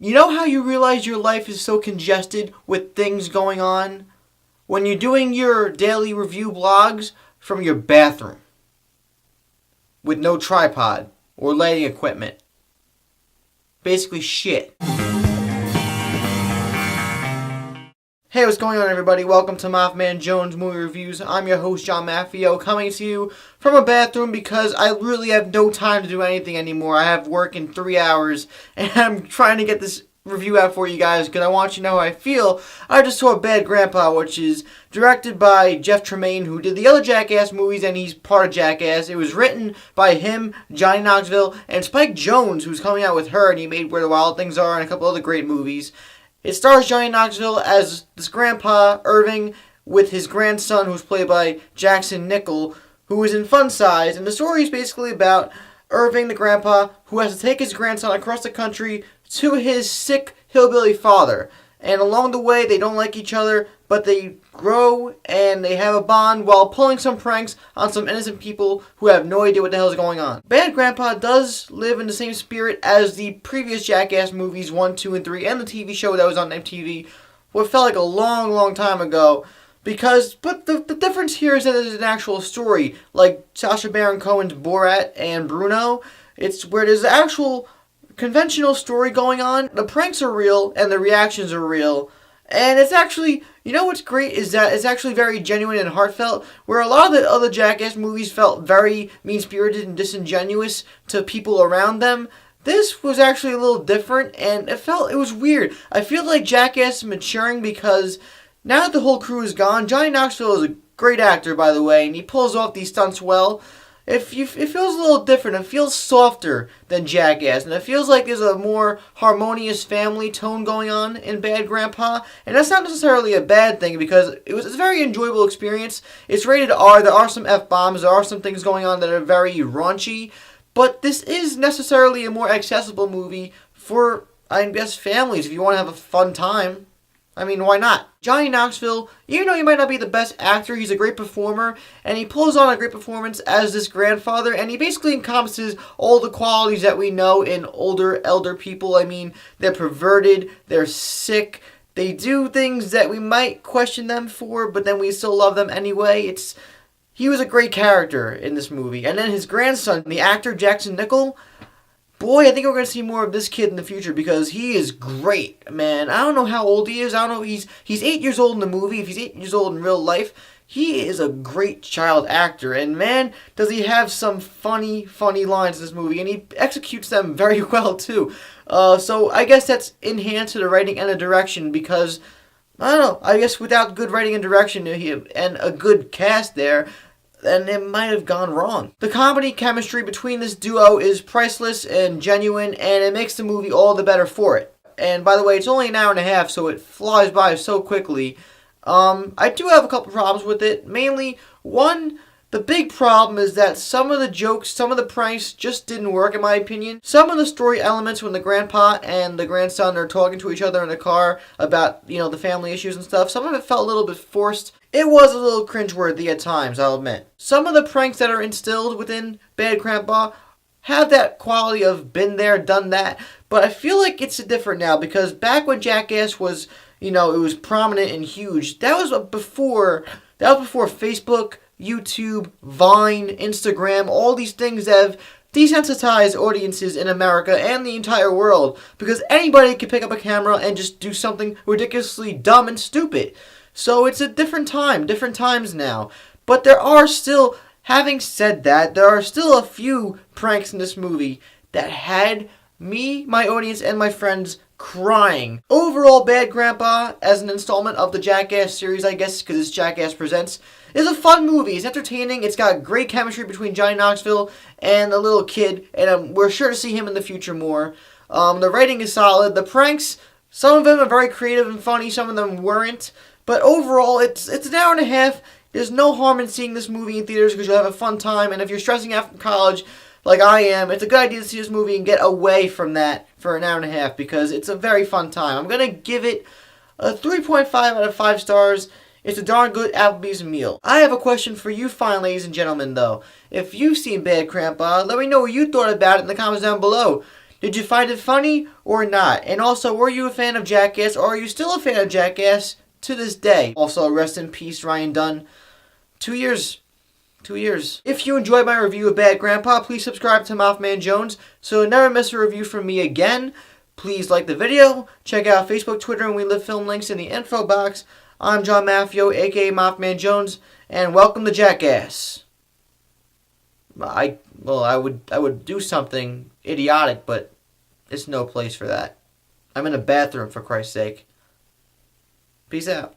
You know how you realize your life is so congested with things going on? When you're doing your daily review blogs from your bathroom with no tripod or lighting equipment. Basically shit. Hey, what's going on, everybody? Welcome to MaffmanJones Movie Reviews. I'm your host, John Maffio, coming to you from a bathroom because I really have no time to do anything anymore. I have work in 3 hours, and I'm trying to get this review out for you guys because I want you to know how I feel. I just saw Bad Grandpa, which is directed by Jeff Tremaine, who did the other Jackass movies, and he's part of Jackass. It was written by him, Johnny Knoxville, and Spike Jonze, who's coming out with her, and he made Where the Wild Things Are and a couple other great movies. It stars Johnny Knoxville as this grandpa, Irving, with his grandson, who's played by Jackson Nichol, who is in Fun Size. And the story is basically about Irving, the grandpa, who has to take his grandson across the country to his sick hillbilly father. And along the way, they don't like each other, but they grow and they have a bond while pulling some pranks on some innocent people who have no idea what the hell is going on. Bad Grandpa does live in the same spirit as the previous Jackass movies 1, 2, and 3, and the TV show that was on MTV, what felt like a long, long time ago. But the difference here is that there's an actual story, like Sacha Baron Cohen's Borat and Bruno. It's where there's an actual conventional story going on. The pranks are real and the reactions are real. And it's actually, you know what's great is that it's actually very genuine and heartfelt, where a lot of the other Jackass movies felt very mean-spirited and disingenuous to people around them. This was actually a little different, and it was weird. I feel like Jackass is maturing because now that the whole crew is gone, Johnny Knoxville is a great actor, by the way, and he pulls off these stunts well. It feels a little different. It feels softer than Jackass. And it feels like there's a more harmonious family tone going on in Bad Grandpa. And that's not necessarily a bad thing because it's a very enjoyable experience. It's rated R. There are some F-bombs. There are some things going on that are very raunchy. But this is necessarily a more accessible movie for, I guess, families if you want to have a fun time. I mean, why not? Johnny Knoxville, even though he might not be the best actor, he's a great performer, and he pulls on a great performance as this grandfather, and he basically encompasses all the qualities that we know in elder people. I mean, they're perverted, they're sick, they do things that we might question them for, but then we still love them anyway. He was a great character in this movie. And then his grandson, the actor Jackson Nichol, boy, I think we're going to see more of this kid in the future because he is great, man. I don't know how old he is. I don't know. He's 8 years old in the movie. If he's 8 years old in real life, he is a great child actor. And man, does he have some funny lines in this movie. And he executes them very well, too. So I guess that's enhanced to the writing and the direction because, I don't know, I guess without good writing and direction and a good cast there, then it might have gone wrong. The comedy chemistry between this duo is priceless and genuine, and it makes the movie all the better for it. And by the way, it's only an hour and a half, so it flies by so quickly. I do have a couple problems with it. Mainly, one, the big problem is that some of the jokes, some of the pranks just didn't work in my opinion. Some of the story elements when the grandpa and the grandson are talking to each other in the car about, the family issues and stuff, some of it felt a little bit forced. It was a little cringeworthy at times, I'll admit. Some of the pranks that are instilled within Bad Grandpa have that quality of been there, done that, but I feel like it's different now because back when Jackass was, it was prominent and huge, that was before Facebook, YouTube, Vine, Instagram, all these things have desensitized audiences in America and the entire world because anybody can pick up a camera and just do something ridiculously dumb and stupid. So it's a different times now. But having said that, there are still a few pranks in this movie that had me, my audience, and my friends crying. Overall, Bad Grandpa, as an installment of the Jackass series, I guess, because it's Jackass Presents, is a fun movie. It's entertaining. It's got great chemistry between Johnny Knoxville and the little kid, and we're sure to see him in the future more. The writing is solid. The pranks, some of them are very creative and funny. Some of them weren't. But overall, it's an hour and a half. There's no harm in seeing this movie in theaters because you'll have a fun time. And if you're stressing out from college, like I am, it's a good idea to see this movie and get away from that for an hour and a half because it's a very fun time. I'm going to give it a 3.5 out of 5 stars. It's a darn good Applebee's meal. I have a question for you fine ladies and gentlemen, though. If you've seen Bad Grandpa, let me know what you thought about it in the comments down below. Did you find it funny or not? And also, were you a fan of Jackass, or are you still a fan of Jackass to this day? Also, rest in peace, Ryan Dunn. 2 years. 2 years. If you enjoyed my review of Bad Grandpa, please subscribe to MaffmanJones so you'll never miss a review from me again. Please like the video. Check out Facebook, Twitter, and We Live Film links in the info box. I'm John Maffio, aka MaffmanJones, and welcome to Jackass. I would do something idiotic, but it's no place for that. I'm in a bathroom, for Christ's sake. Peace out.